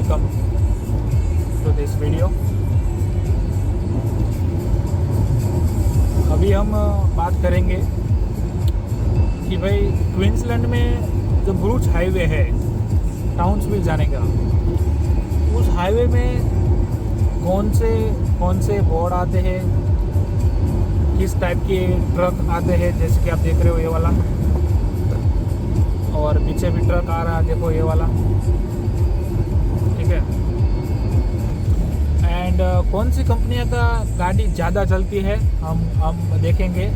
Welcome to this video. अभी हम बात करेंगे कि भाई क्वींसलैंड में जो ब्रूच हाईवे है टाउन्सविल जाने का, उस हाईवे में कौन से बोर्ड आते हैं, किस टाइप के ट्रक आते हैं, जैसे कि आप देख रहे हो ये वाला, और पीछे भी ट्रक आ रहा है, देखो ये वाला, ठीक है। एंड कौन सी कंपनियां का गाड़ी ज़्यादा चलती है हम देखेंगे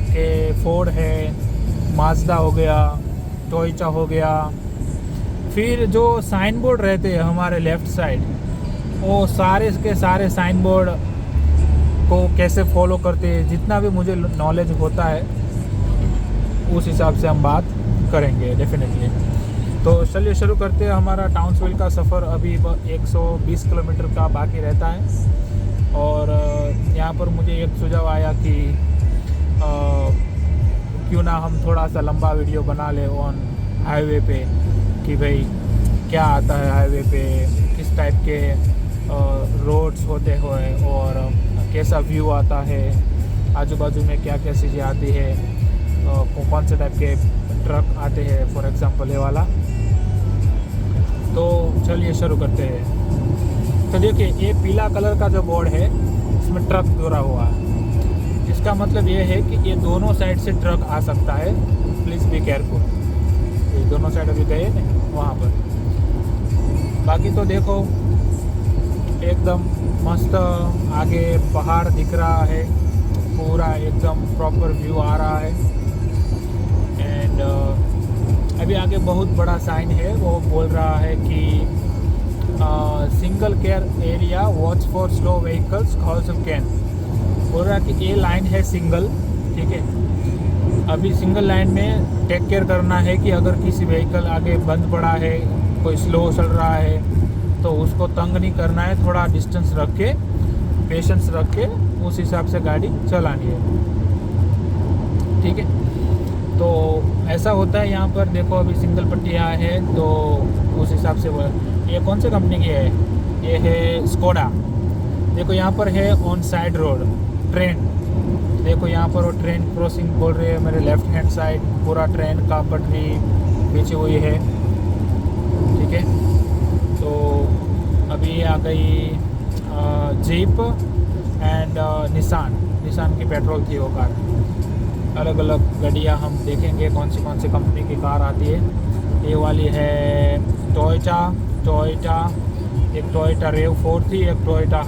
कि फोर्ड है, माज़दा हो गया, टोयोटा हो गया। फिर जो साइन बोर्ड रहते हैं हमारे लेफ़्ट साइड, वो सारे के सारे साइन बोर्ड को कैसे फॉलो करते हैं, जितना भी मुझे नॉलेज होता है उस हिसाब से हम बात करेंगे डेफिनेटली। तो चलिए शुरू करते हैं हमारा टाउन्सविल का सफ़र। अभी 120 किलोमीटर का बाकी रहता है और यहाँ पर मुझे एक सुझाव आया कि क्यों ना हम थोड़ा सा लंबा वीडियो बना ले ऑन हाईवे पे, कि भाई क्या आता है हाईवे पे, किस टाइप के रोड्स होते हुए और कैसा व्यू आता है, आजू बाजू में क्या क्या चीज़ें आती है, कौन से टाइप के ट्रक आते हैं, फॉर एग्जांपल ये वाला। तो चलिए शुरू करते हैं। तो देखिए ये पीला कलर का जो बोर्ड है इसमें ट्रक जुड़ा हुआ है, इसका मतलब ये है कि ये दोनों साइड से ट्रक आ सकता है, प्लीज़ बी केयरफुल। ये दोनों साइड अभी गए ना वहाँ पर। बाकी तो देखो एकदम मस्त आगे पहाड़ दिख रहा है, पूरा एकदम प्रॉपर व्यू आ रहा है। एंड अभी आगे बहुत बड़ा साइन है, वो बोल रहा है कि single care area watch for slow vehicles calls can. बोल रहा है कि ये लाइन है सिंगल, ठीक है। अभी सिंगल लाइन में टेक केयर करना है कि अगर किसी व्हीकल आगे बंद पड़ा है, कोई स्लो चल रहा है, तो उसको तंग नहीं करना है, थोड़ा डिस्टेंस रख के, पेशेंस रख के उस हिसाब से गाड़ी चलानी है, ठीक है। तो ऐसा होता है यहाँ पर। देखो अभी सिंगल पट्टियाँ है तो उस हिसाब से ये कौन सी कंपनी की है, ये है स्कोडा। देखो यहाँ पर है ऑन साइड रोड ट्रेन, देखो यहाँ पर वो ट्रेन क्रॉसिंग बोल रहे हैं मेरे लेफ्ट हैंड साइड, पूरा ट्रेन का पटरी पीछे हुई है, ठीक है। तो अभी आ गई जीप एंड निसान की पेट्रोल थी वो कार। अलग अलग गाड़ियाँ हम देखेंगे कौन सी कंपनी की कार आती है। ये वाली है टोयोटा, एक टोयोटा रेव 4 थी, एक टोयोटा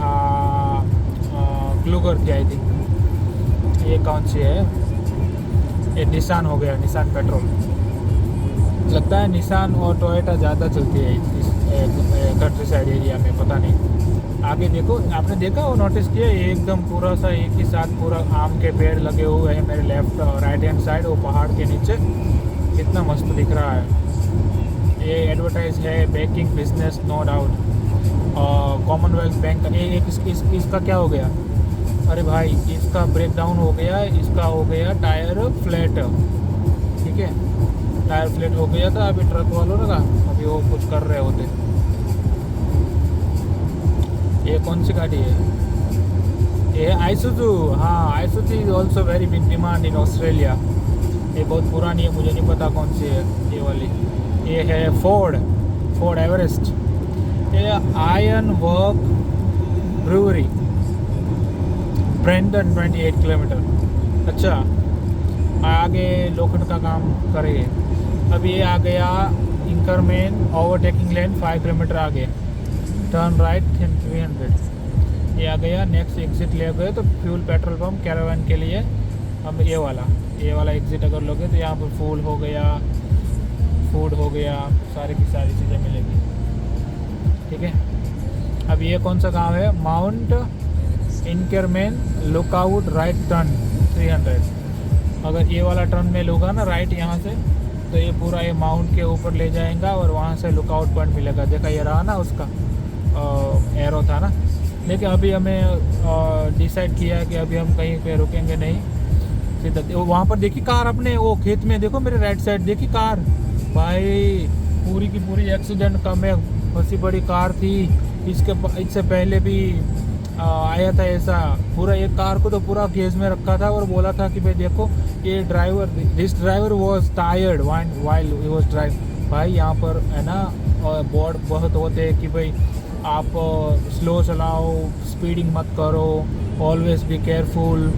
क्लूगर थी आई थिंक। ये कौन सी है, ये निसान हो गया, निसान पेट्रोल। लगता है निसान और टोयोटा ज़्यादा चलती है इस कंट्री साइड एरिया में, पता नहीं। आगे देखो, आपने देखा और नोटिस किया, ये एकदम पूरा सा एक ही साथ पूरा आम के पेड़ लगे हुए हैं मेरे लेफ्ट और राइट हैंड साइड, वो पहाड़ के नीचे कितना मस्त दिख रहा है। ये एडवर्टाइज है banking business no doubt, Commonwealth Bank. ये इसका क्या हो गया, अरे भाई इसका ब्रेक डाउन हो गया, इसका हो गया टायर फ्लैट, ठीक है। टायर फ्लैट हो गया था, अभी ट्रक वालों का अभी वो कुछ कर रहे होते। ये कौन सी गाड़ी है, ये आइसुजू। हाँ, Isuzu is also very big demand in Australia. ये बहुत पुरानी है, मुझे नहीं पता कौन सी है ये वाली। ये है फोर्ड एवरेस्ट। ये iron work brewery, Brendan 28 kilometre. अच्छा, आगे लोखंड का काम करेंगे। अभी ये आ गया इंकरमेन ओवरटेकिंग लेन 5 किलोमीटर आगे, टर्न राइट 300। ये आ गया नेक्स्ट एग्जिट ले गए तो फ्यूल पेट्रोल पंप कैरावन के लिए हम ये वाला एग्जिट अगर लोगे तो यहाँ पर फूड हो गया, सारी की सारी चीज़ें मिलेगी, ठीक है। अब ये कौन सा गांव है, माउंट इनकरमेन लुकआउट राइट टर्न 300। अगर ये वाला टर्न में लूँगा ना राइट यहाँ से, तो ये पूरा ये माउंट के ऊपर ले जाएगा और वहाँ से लुकआउट पॉइंट मिलेगा। देखा ये रहा ना उसका एरो था ना। लेकिन अभी हमें डिसाइड किया कि अभी हम कहीं पे रुकेंगे नहीं, सीधा वहाँ पर देखी कार अपने वो खेत में, देखो मेरे राइट साइड देखी कार, भाई पूरी की पूरी एक्सीडेंट का मैं बहुत सी बड़ी कार थी। इससे पहले भी आया था ऐसा। पूरा एक कार को तो पूरा केज में रखा था और बोला था कि भाई देखो ये this driver was tired while he was drive. भाई यहाँ पर है ना बोर्ड बहुत होते हैं कि भाई आप स्लो चलाओ, स्पीडिंग मत करो, ऑलवेज बी केयरफुल,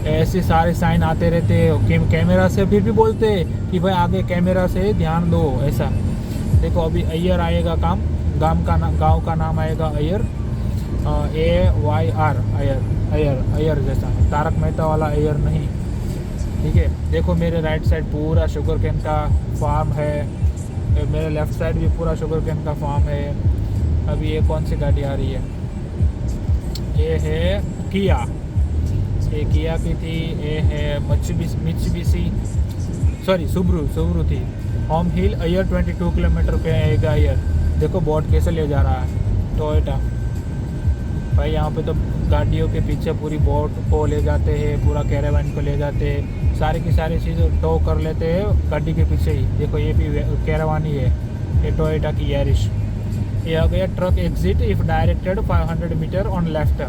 ऐसे सारे साइन आते रहते हैं। कैमरा से फिर भी बोलते हैं कि भाई आगे कैमरा से ध्यान दो ऐसा। देखो अभी अय्यर आएगा, गांव का नाम आएगा अय्यर, AYR अय्यर जैसा, तारक मेहता वाला अय्यर नहीं, ठीक है। देखो मेरे राइट साइड पूरा शुगर केन का फार्म है, मेरे लेफ़्ट साइड भी पूरा शुगर केन का फार्म है। अभी ये कौन सी गाड़ी आ रही है? ये है किया, ये किया की थी। ये है मित्सुबिशी सॉरी सुब्रू थी। होम हिल अय्यर 22 किलोमीटर पे आएगा अय्यर। देखो बोर्ड कैसे ले जा रहा है टोयोटा। भाई यहाँ पे तो गाड़ियों के पीछे पूरी बोट को ले जाते हैं, पूरा कैरावान को ले जाते हैं, सारी की सारी चीज़ें टो कर लेते हैं गाड़ी के पीछे ही। देखो ये भी कैरावान ही है, ये टोयोटा की यारिश। ये हो गया truck exit if directed 500 metre on left,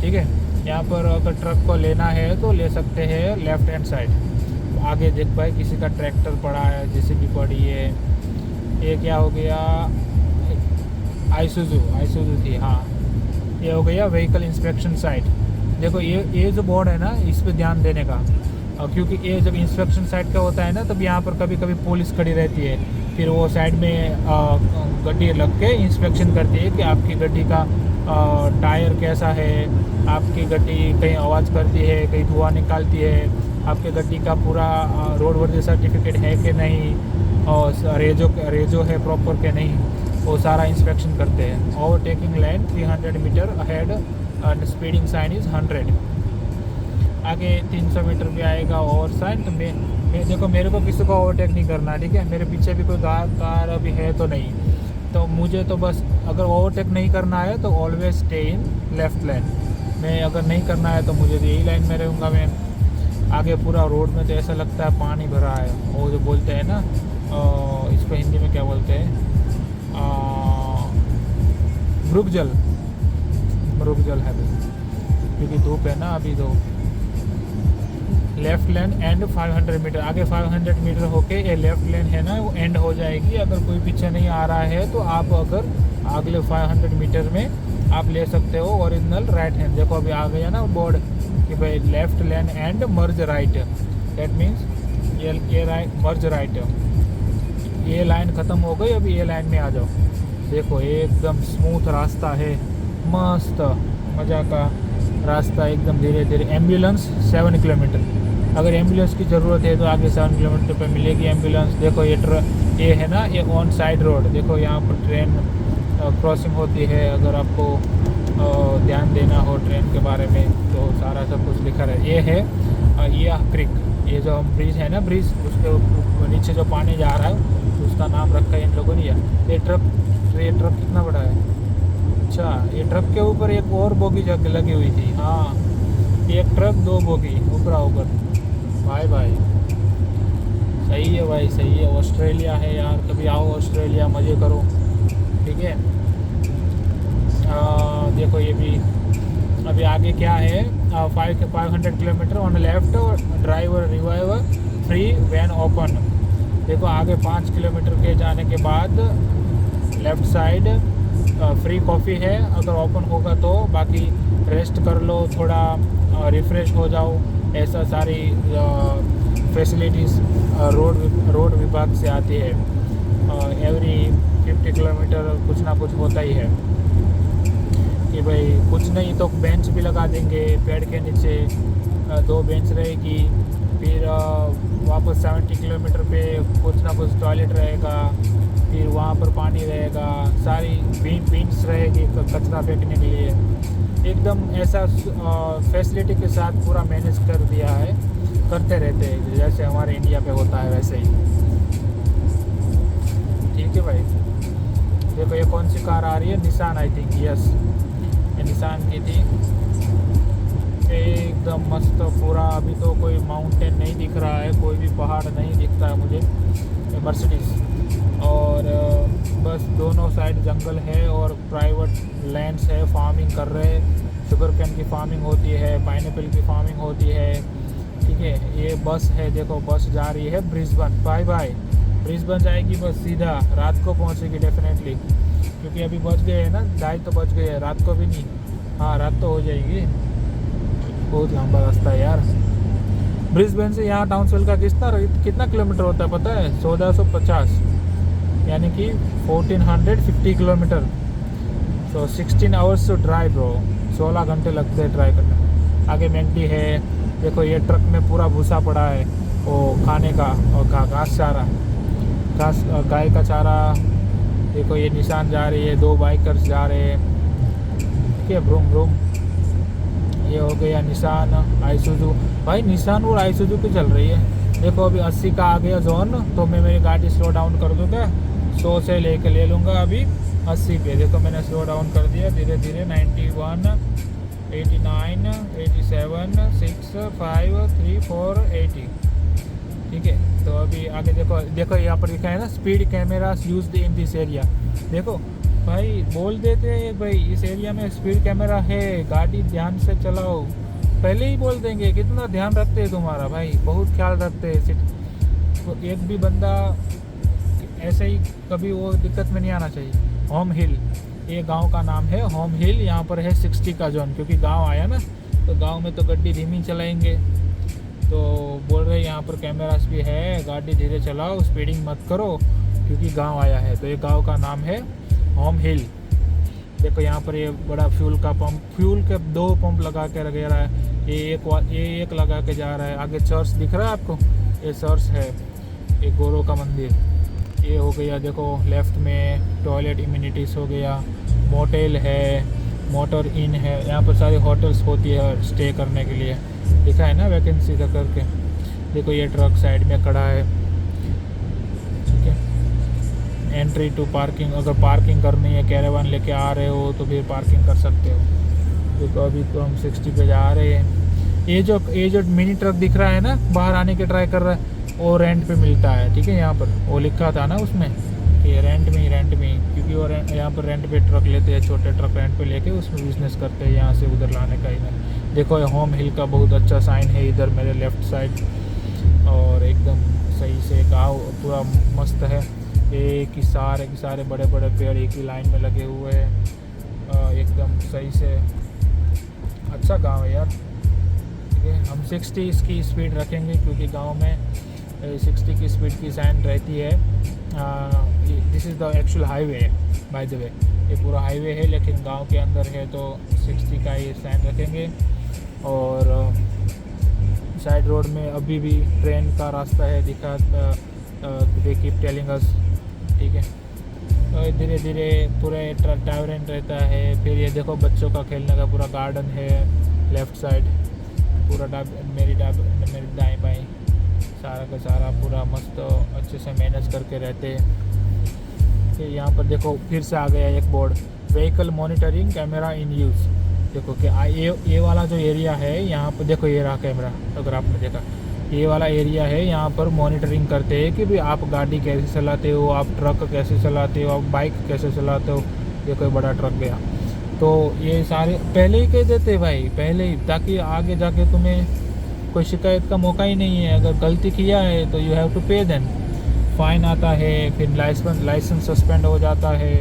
ठीक है। यहाँ पर अगर ट्रक को लेना है तो ले सकते हैं लेफ्ट हैंड साइड। आगे देख भाई किसी का ट्रैक्टर पड़ा है, जेसीबी पड़ी है। ये क्या हो गया? आइसुजू थी, हाँ। ये हो गया व्हीकल इंस्पेक्शन साइट। देखो ये जो बोर्ड है ना, इस पे ध्यान देने का, क्योंकि ये जब इंस्पेक्शन साइट का होता है ना, तब यहाँ पर कभी कभी पुलिस खड़ी रहती है। फिर वो साइड में गड्डी लग के इंस्पेक्शन करती है कि आपकी गड्डी का टायर कैसा है, आपकी गड्डी कहीं आवाज़ करती है, कहीं धुआं निकालती है, आपकी गड्डी का पूरा रोड वर्दी सर्टिफिकेट है कि नहीं, और रेजो है प्रॉपर के नहीं, वो सारा इंस्पेक्शन करते हैं। Overtaking line 300 metre ahead and speeding sign is 100। आगे 300 मीटर भी आएगा ओवर साइन। तो मैं देखो मेरे को किसी को ओवरटेक नहीं करना, ठीक है। मेरे पीछे भी कोई कार अभी है तो नहीं, तो मुझे तो बस अगर ओवरटेक नहीं करना है तो always stay in left line. मैं अगर नहीं करना है तो मुझे यही लाइन में रहूँगा मैं। आगे पूरा रोड में तो ऐसा लगता है पानी भरा है। वो जो बोलते हैं ना, इसको हिंदी में क्या बोलते हैं, मृग जल है क्योंकि धूप है ना अभी। तो लेफ़्ट लेन एंड 500 मीटर, आगे 500 मीटर होके ये लेफ़्ट लेन है ना वो एंड हो जाएगी। अगर कोई पीछे नहीं आ रहा है तो आप अगर अगले 500 मीटर में आप ले सकते हो ओरिजिनल राइट हैंड। देखो अभी आ गया ना बोर्ड कि भाई left lane and merge right, that means ये राइट मर्ज राइट। ये लाइन ख़त्म हो गई, अभी ये लाइन में आ जाओ। देखो एकदम स्मूथ रास्ता है, मस्त मज़ा का रास्ता, एकदम धीरे धीरे। एम्बुलेंस 7 किलोमीटर, अगर एम्बुलेंस की ज़रूरत है तो आगे 7 किलोमीटर पे मिलेगी एम्बुलेंस। देखो ये है ना, ये ऑन साइड रोड। देखो यहाँ पर ट्रेन क्रॉसिंग होती है, अगर आपको ध्यान देना हो ट्रेन के बारे में तो सारा सब कुछ लिखा है। ये है ये क्रिक, ये जो हम ब्रिज है ना, ब्रिज उसके नीचे जो पानी जा रहा है उसका नाम रखा है इन लोगों ने। ये ट्रक कितना बड़ा है? अच्छा, ये ट्रक के ऊपर एक और बोगी जग लगी हुई थी। हाँ, एक ट्रक 2 बोगी ऊपर। भाई सही है भाई, सही है। ऑस्ट्रेलिया है यार, कभी आओ ऑस्ट्रेलिया, मज़े करो, ठीक है। देखो ये भी अभी आगे क्या है, 500 kilometre on left, driver reviver free van open. देखो आगे 5 किलोमीटर के जाने के बाद लेफ़्ट साइड फ्री कॉफ़ी है, अगर ओपन होगा तो। बाकी रेस्ट कर लो, थोड़ा रिफ़्रेश हो जाओ, ऐसा सारी फैसिलिटीज़ रोड विभाग से आती है। एवरी 50 किलोमीटर कुछ ना कुछ होता ही है कि भाई कुछ नहीं तो बेंच भी लगा देंगे पेड़ के नीचे, 2 बेंच रहेगी। फिर वापस 70 किलोमीटर पे कुछ ना कुछ टॉयलेट रहेगा, फिर वहाँ पर पानी रहेगा, सारी बीन्स रहेगी कचरा फेंकने के लिए। एकदम ऐसा फैसिलिटी के साथ पूरा मैनेज कर दिया है, करते रहते हैं जैसे हमारे इंडिया पे होता है वैसे ही, ठीक है भाई। देखो ये कौन सी कार आ रही है, निसान आई थिंक, यस ये निसान की थी। एकदम मस्त पूरा। अभी तो कोई माउंटेन नहीं दिख रहा है, कोई भी पहाड़ नहीं दिखता है मुझे। मर्सिडीज़ और बस दोनों साइड जंगल है और प्राइवेट लैंड्स है, फार्मिंग कर रहे हैं। शुगर कैन की फार्मिंग होती है, पाइनएप्पल की फार्मिंग होती है, ठीक है। ये बस है, देखो बस जा रही है ब्रिस्बेन। बाय बाय, ब्रिस्बेन जाएगी बस सीधा, रात को पहुंचेगी डेफिनेटली, क्योंकि अभी बज गए हैं ना, 2:30 तो बज गए हैं, रात को भी नहीं, हाँ रात तो हो जाएगी। बहुत लंबा रास्ता है यार। ब्रिस्बेन से यहाँ टाउनशिल का कितना किलोमीटर होता है पता है? 1450, यानी कि 1450 kilometre. So 16 hours to drive bro, 16 घंटे लगते हैं ड्राइव करने में। आगे मैकडी है, देखो ये ट्रक में पूरा भूसा पड़ा है वो खाने का, और घास चारा, घास गाय का चारा। देखो ये निशान जा रही है, 2 बाइकर्स जा रहे हैं, ठीक है, ब्रूम ब्रूम। ये हो गया निशान, आइसुजू। भाई निशान और आइसुजू की चल रही है। देखो अभी 80 का आ गया जोन, तो मैं मेरी गाड़ी स्लो डाउन कर दूँगा, 100 से लेके ले लूँगा अभी 80 पे। देखो मैंने स्लो डाउन कर दिया धीरे धीरे, 91, 89, 87, 6, 5, 3, 4, 80, ठीक है। तो अभी आगे देखो यहाँ पर लिखा है ना, speed cameras used in this area. देखो भाई बोल देते हैं भाई इस एरिया में स्पीड कैमरा है, गाड़ी ध्यान से चलाओ, पहले ही बोल देंगे। कितना ध्यान रखते हैं तुम्हारा भाई, बहुत ख्याल रखते हैं। तो एक भी बंदा ऐसे ही कभी वो दिक्कत में नहीं आना चाहिए। होम हिल, ये गांव का नाम है होम हिल। यहाँ पर है 60 का जोन, क्योंकि गांव आया ना, तो गांव में तो गाड़ी धीमी चलाएंगे, तो बोल रहे यहाँ पर कैमरास भी है, गाड़ी धीरे चलाओ, स्पीडिंग मत करो, क्योंकि गांव आया है। तो ये गांव का नाम है होम हिल। देखो यहाँ पर ये बड़ा फ्यूल का पंप, फ्यूल के 2 पंप लगा के रख रहा है। ये एक लगा के जा रहा है। आगे चर्च दिख रहा है आपको, ये चर्च है, ये गोरो का मंदिर। ये हो गया देखो लेफ्ट में टॉयलेट इम्यूनिटीज़ हो गया, मोटेल है, मोटर इन है। यहाँ पर सारी होटल्स होती है स्टे करने के लिए, लिखा है ना वैकेंसी का करके। देखो ये ट्रक साइड में खड़ा है, ठीक है। एंट्री टू पार्किंग, अगर पार्किंग करनी है, कैरेवान लेके आ रहे हो तो फिर पार्किंग कर सकते हो। देखो अभी तो हम 60 पे जा रहे हैं। ये जो मिनी ट्रक दिख रहा है ना, बाहर आने के ट्राई कर रहा है, वो रेंट पे मिलता है, ठीक है। यहाँ पर वो लिखा था ना उसमें कि रेंट में, क्योंकि वो यहाँ पर रेंट पे ट्रक लेते हैं, छोटे ट्रक रेंट पे लेके उसमें बिजनेस करते हैं, यहाँ से उधर लाने का इधर। देखो ये होम हिल का बहुत अच्छा साइन है इधर मेरे लेफ़्ट साइड, और एकदम सही से गाँव पूरा मस्त है। एक ही सारे बड़े बड़े पेड़ एक ही लाइन में लगे हुए हैं, एकदम सही से अच्छा गांव है यार, ठीक है। हम 60 इसकी स्पीड रखेंगे, क्योंकि गांव में 60 की स्पीड की साइन रहती है। This is the actual highway by the way, ये पूरा हाईवे है, लेकिन गांव के अंदर है तो 60 का ये साइन रखेंगे। और साइड रोड में अभी भी ट्रेन का रास्ता है, दिखा दे कीप टेलिंग अस, ठीक है। तो धीरे धीरे पूरे टावरेन रहता है। फिर ये देखो बच्चों का खेलने का पूरा गार्डन है लेफ़्ट साइड, पूरा मेरी दाएं बाएं सारा का सारा पूरा मस्त अच्छे से मैनेज करके रहते हैं। फिर यहाँ पर देखो फिर से आ गया एक बोर्ड, व्हीकल मॉनिटरिंग कैमरा इन यूज़। देखो कि ये वाला जो एरिया है यहाँ पर, देखो ये रहा कैमरा, अगर आपने देखा ये वाला एरिया है, यहाँ पर मॉनिटरिंग करते हैं कि भाई आप गाड़ी कैसे चलाते हो, आप ट्रक कैसे चलाते हो, आप बाइक कैसे चलाते हो। ये कोई बड़ा ट्रक गया तो ये सारे पहले ही कह देते भाई, पहले ही, ताकि आगे जाके तुम्हें कोई शिकायत का मौका ही नहीं है। अगर गलती किया है तो यू हैव टू पे, देन फाइन आता है, फिर लाइसेंस सस्पेंड हो जाता है।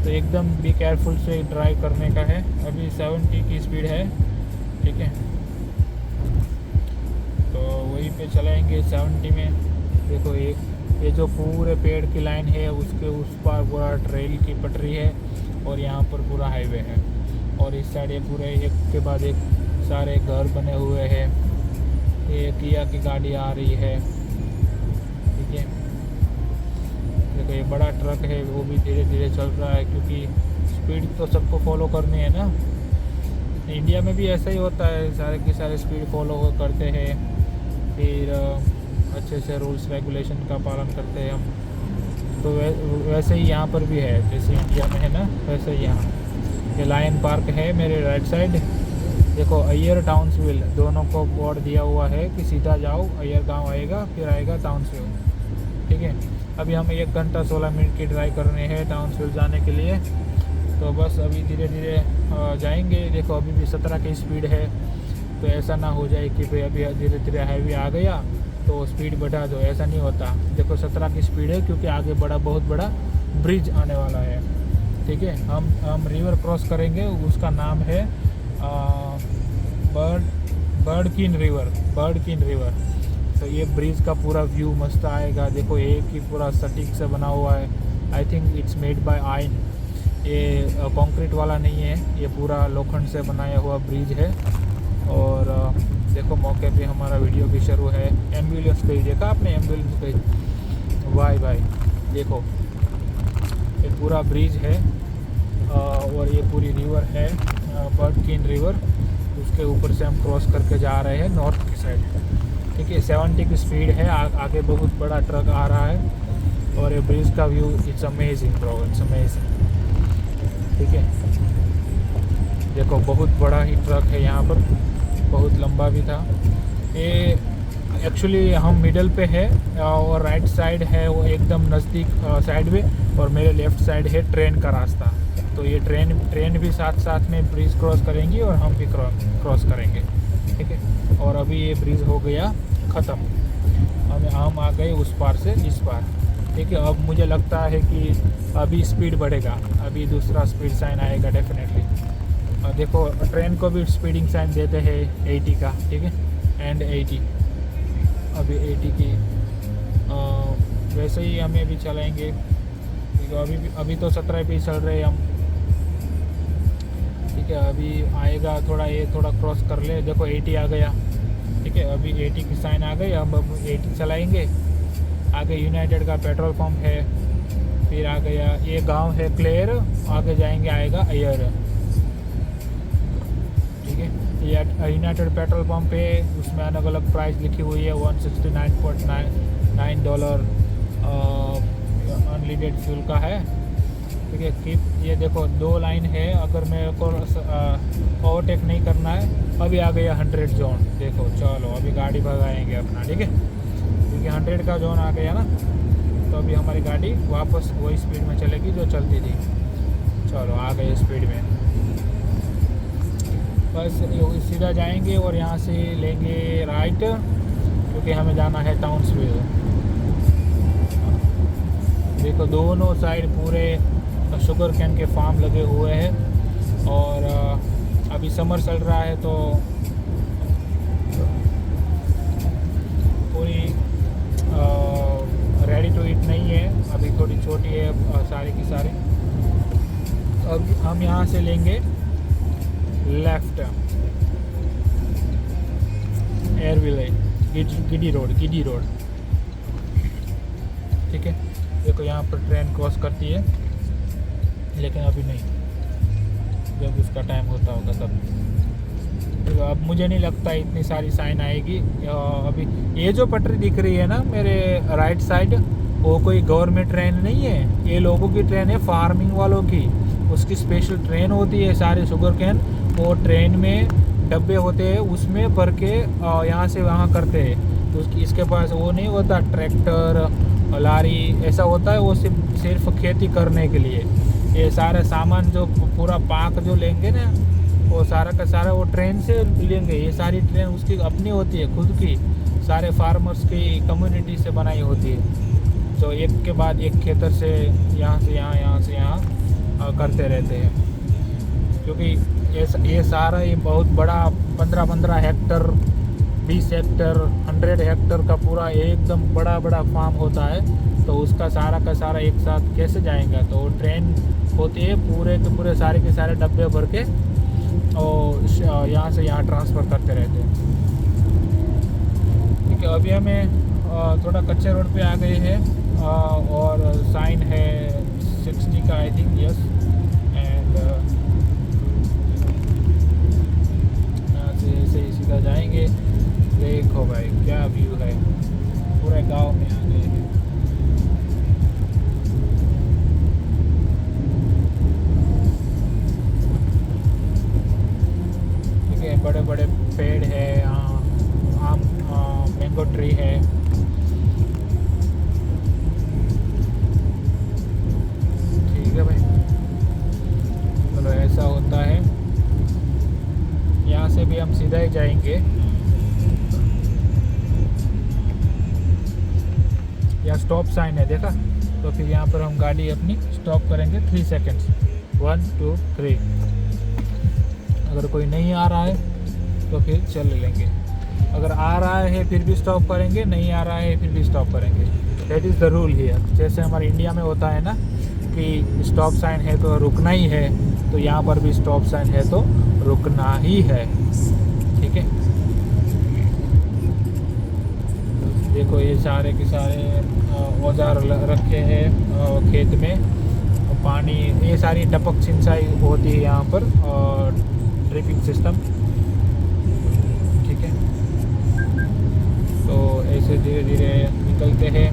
तो एकदम बी केयरफुल से ड्राइव करने का है। अभी 70 की स्पीड है, ठीक है, तो वहीं पे चलाएंगे 70 में। देखो ये जो पूरे पेड़ की लाइन है उसके उस पार पूरा ट्रेल की पटरी है, और यहाँ पर पूरा हाईवे है, और इस साइड ये पूरे एक के बाद एक सारे घर बने हुए हैं। ये किया की गाड़ी आ रही है, ठीक है। देखो ये बड़ा ट्रक है, वो भी धीरे धीरे चल रहा है, क्योंकि स्पीड तो सबको फॉलो करनी है ना। इंडिया में भी ऐसा ही होता है, सारे की सारे स्पीड फॉलो करते हैं, फिर अच्छे से रूल्स रेगुलेशन का पालन करते हैं हम। तो वैसे ही यहाँ पर भी है, जैसे इंडिया में है ना, वैसे ही यहाँ ये लायन पार्क है मेरे राइट साइड। देखो अय्यर टाउनशिल दोनों को बोर्ड दिया हुआ है कि सीधा जाओ, अय्यर गांव आएगा, फिर आएगा टाउनशिल, ठीक है। अभी हमें 1 घंटा 16 मिनट की ड्राइव करनी है टाउनशिल जाने के लिए। तो बस अभी धीरे धीरे जाएंगे। देखो अभी भी 17 की स्पीड है, तो ऐसा ना हो जाए कि भाई अभी धीरे धीरे हाईवे आ गया तो स्पीड बढ़ा दो, ऐसा नहीं होता। देखो 17 की स्पीड है क्योंकि आगे बहुत बड़ा ब्रिज आने वाला है। ठीक है, हम रिवर क्रॉस करेंगे, उसका नाम है बर्डकिन रिवर। तो ये ब्रिज का पूरा व्यू मस्त आएगा। देखो एक ही पूरा सटीक से बना हुआ है। I think it's made by ion. ये कंक्रीट वाला नहीं है, ये पूरा लोखंड से बनाया हुआ ब्रिज है। और देखो मौके पे हमारा वीडियो भी शुरू है। एम्बुलेंस गई, देखा आपने एम्बुलेंस गई? भाई देखो ये पूरा ब्रिज है और ये पूरी रिवर है बर्डकिन रिवर। उसके ऊपर से हम क्रॉस करके जा रहे हैं नॉर्थ की साइड। ठीक है, 70 की स्पीड है। आगे बहुत बड़ा ट्रक आ रहा है और ये ब्रिज का view it's amazing bro, it's amazing. ठीक है, देखो बहुत बड़ा ही ट्रक है यहाँ पर, बहुत लंबा भी था। ये एक्चुअली हम मिडल पे है और राइट साइड है वो एकदम नज़दीक साइड में, और मेरे लेफ़्ट साइड है ट्रेन का रास्ता। तो ये ट्रेन भी साथ में ब्रिज क्रॉस करेंगी और हम भी क्रॉस करेंगे। ठीक है, और अभी ये ब्रिज हो गया ख़त्म, हम आ गए उस पार से इस पार। ठीक है, अब मुझे लगता है कि अभी स्पीड बढ़ेगा, अभी दूसरा स्पीड साइन आएगा डेफिनेटली। देखो ट्रेन को भी स्पीडिंग साइन देते हैं 80 का। ठीक है, एंड 80 अभी 80 की वैसे ही हमें भी चलाएंगे। ठीक है, अभी तो 17 पे चल रहे हैं हम। ठीक है, अभी आएगा थोड़ा क्रॉस कर ले। देखो 80 आ गया। ठीक है, अभी 80 की साइन आ गई, अब 80 चलाएंगे। आगे यूनाइटेड का पेट्रोल पंप है, फिर आ गया ये गांव है क्लेयर, आगे जाएंगे आएगा एयर। ठीक है, ये यूनाइटेड पेट्रोल पंप है, उसमें अलग अलग प्राइस लिखी हुई है। $169.9 अनलिमिटेड फ्यूल का है। ठीक है, ये देखो 2 लाइन है, अगर मेरे को ओवरटेक नहीं करना है। अभी आ गया 100 जोन। देखो चलो अभी गाड़ी भगाएंगे अपना। ठीक है, क्योंकि 100 का जोन आ गया ना, तो अभी हमारी गाड़ी वापस वही स्पीड में चलेगी जो चलती थी। चलो आ गए स्पीड में, बस सीधा जाएंगे और यहाँ से लेंगे राइट, क्योंकि हमें जाना है टाउनशिल। देखो दोनों साइड पूरे शुगर कैन के फार्म लगे हुए हैं और अभी समर चल रहा है तो पूरी रेडी टू ईट नहीं है, अभी थोड़ी छोटी है सारी की सारी। अब हम यहाँ से लेंगे left air village giddy road. ठीक है, देखो यहाँ पर ट्रेन क्रॉस करती है, लेकिन अभी नहीं, जब उसका टाइम होता होगा तब। तो अब मुझे नहीं लगता इतनी सारी साइन आएगी। अभी ये जो पटरी दिख रही है ना मेरे राइट साइड, वो कोई गवर्नमेंट ट्रेन नहीं है, ये लोगों की ट्रेन है, फार्मिंग वालों की। उसकी स्पेशल ट्रेन होती है, सारे शुगर कैन वो ट्रेन में डब्बे होते हैं, उसमें भर के यहाँ से वहाँ करते हैं। तो इसके पास वो नहीं होता ट्रैक्टर लारी, ऐसा होता है वो सिर्फ खेती करने के लिए। ये सारा सामान जो पूरा पाक जो लेंगे ना, वो सारा का सारा वो ट्रेन से लेंगे। ये सारी ट्रेन उसकी अपनी होती है, खुद की, सारे फार्मर्स की कम्युनिटी से बनाई होती है, जो एक के बाद एक खेतर से यहाँ से यहाँ करते रहते हैं। क्योंकि ये सारा ये बहुत बड़ा 15 हेक्टर 20 हेक्टर 100 हेक्टर का पूरा एकदम बड़ा फार्म होता है। तो उसका सारा का सारा एक साथ कैसे जाएगा? तो ट्रेन होती है, पूरे के पूरे सारे के सारे डब्बे भर के और यहाँ से यहाँ ट्रांसफ़र करते रहते हैं। ठीक है, अभी हमें थोड़ा कच्चे रोड पे आ गए हैं और साइन है 60 का, आई थिंक, यस। एंड यहाँ से ऐसे ही सीधा जाएंगे। देखो भाई क्या व्यू है, पूरे गांव में आ गए हैं। ठीक है, बड़े बड़े पेड़ है, मैंगो ट्री है। जाएंगे, या स्टॉप साइन है देखा, तो फिर यहाँ पर हम गाड़ी अपनी स्टॉप करेंगे 3 सेकेंड्स, 1 2 3। अगर कोई नहीं आ रहा है तो फिर चल लेंगे, अगर आ रहा है फिर भी स्टॉप करेंगे, नहीं आ रहा है फिर भी स्टॉप करेंगे। That is the rule here. जैसे हमारे इंडिया में होता है ना कि स्टॉप साइन है तो रुकना ही है, तो यहाँ पर भी स्टॉप साइन है तो रुकना ही है, ठीक है। देखो ये सारे के सारे औजार रखे हैं खेत में, पानी, ये सारी टपक सिंचाई होती है यहाँ पर, और ड्रिपिंग सिस्टम, ठीक है। तो ऐसे धीरे धीरे निकलते हैं।